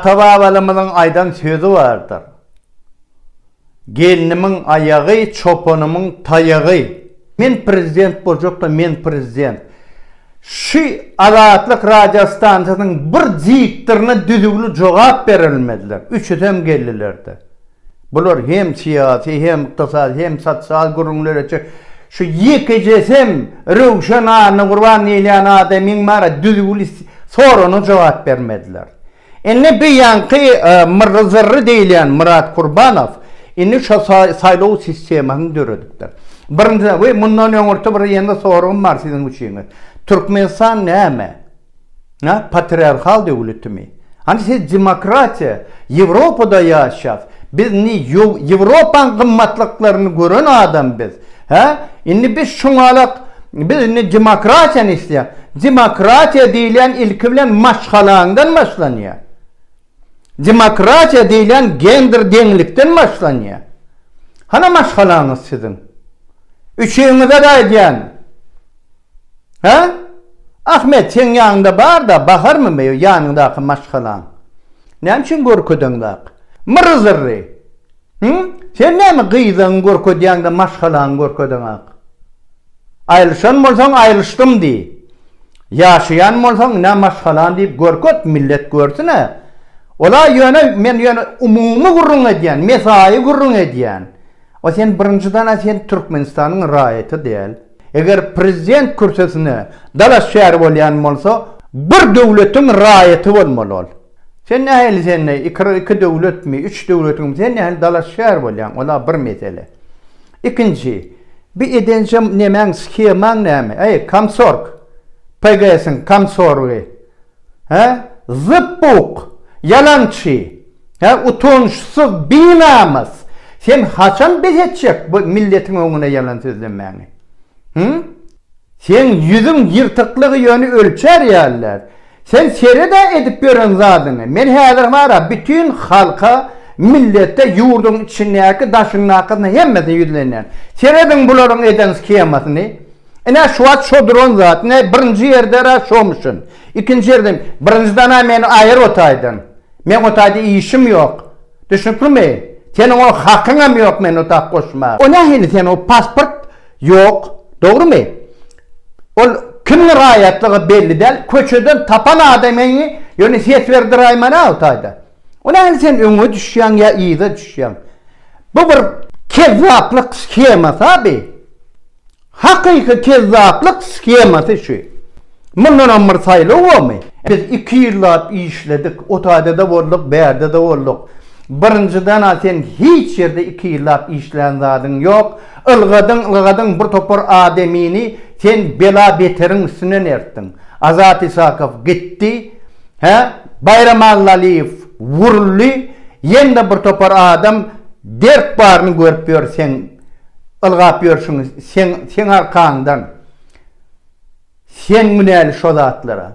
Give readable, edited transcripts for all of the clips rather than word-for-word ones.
Ata-babalarımızın aydan sözü vardır. Gelinimin ayağı, çopanumun tayağı. Men prezident bolacak da men prezident. Şu Azatlık Rajastansının bir ziktirine düzgün cevap verilmediler. Üçüdem geldilerdi. Bular hem siyasi, hem iktisadi, hem sosyal gurumlar için şu yekecesem Rövşen Ağa'nı kurban eyleyen adamın mara düzgün sorunu cevap vermediler. Enne bir yankı mırzırı deyleyen Murat Kurbanov inni şu saylağı sistemini dörüdükler. Birinci ve bundan öňürti bir ýene sorun bar sizin üçin. Türkmenistan näme? Patriarkal döwletimi? Hani siz demokratiya, Ýewropada ýaşap, biz ni Ýewropaň gymmatlyklaryny gören adam biz. Indi biz şuňalak biz ni demokratiýany isleýär. Demokratiya diýilen ilki bilen maşgalaňdan başlanýar. Demokratiya diýilen gender deňlikden başlanýar. Hana maşgalaňyz sizin? Üçüňize de edýän. Ahmet sen ýanynda bar da baharmy ýanyndaky maşgalaň? Näme üçin görködüňdak? Mırzırry. Sen näme gyýdyň görködýäňde maşgalaň görködüňak? Aýryşan bolsaň aýryşdym di. Ýaşaýan bolsaň näme maşgalaň diýip görköt millet görsün. Ola ýöne men ýöne umumy gurrun edýän, mesai gurrun edýän. O sen birinciden sen Türkmenistan'ın raýaty däl. Eger prezident kürsüsine dalas şäher bolýan bolsa, bir döwletiň raýaty bolmaly ol. Sen nähili sen iki döwlet mi, üç döwletiň sen nähili dalas şäher bolýan, ola bir mesele. İkinci, bir edenjem nemäň skemaň näme? Kamsorg. PGS'in kamsorgy. Zıppuk, yalançy, utunçsuz, binamaz. Sen haçan bezetjek bu milletin öňüne yalan sözlemäni? Sen yüzün yırtıklığı yönü ölçer ýaller. Sen sere de edip gören zadyny. Men häzir mara bütün halka, millette ýurdun içindäki daşynakyny hemmesi ýüzlenýär. Serediň bularyň eden skemasyny. Ene şu wagt şodron zat, ne birinci ýerde ra şomuşun. İkinci ýerde birinciden men aýyr otaýdym. Men otaýdy işim ýok. Düşünipmi? Senin o hakkına mı yok men otak koşma? O nähili sen o pasport yok. Doğru mu? O kimin raýatlygy belli däl. Köçeden tapan adamyny ýöne ses berdirýmana otayda. O nähili sen öňe düşýän ýa ýyda düşýän. Bu bir kezzaplyk skemasy abi. Hakyky kezzaplyk skemasy şu. Mundan bir saýlaw bolmy? Biz 2 ýyllap işledik. Otayda da bolduk, berde de bolduk. Birinciden sen hiç yerde 2 ýyllap işlän zadyň ýok. Ilgadyň bir topar adamyny sen bela beteriň üstüne nertdin. Azat Isakov gitdi. Bayram Aliýew wuruldy. Ýende bir topar adam dert baryny görüp ýör sen ılgap ýörşüň sen arkandan. Sen münäli şo zatlara.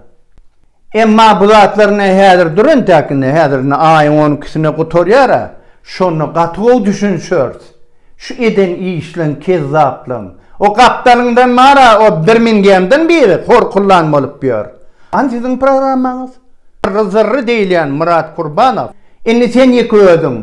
Emma bu zatlaryna häzir durun täkine häzirne aýyň 12-sine gutorýara. Şonu gatgow düşünşür. Şu eden işlen kezzaplyň. O kaptanyndan mara o 1000 gemden biri horkullan bolup ýör. An siziň programmaňyz Rızırry diýilen Murat Kurbanov. Indi sen ýeködüň.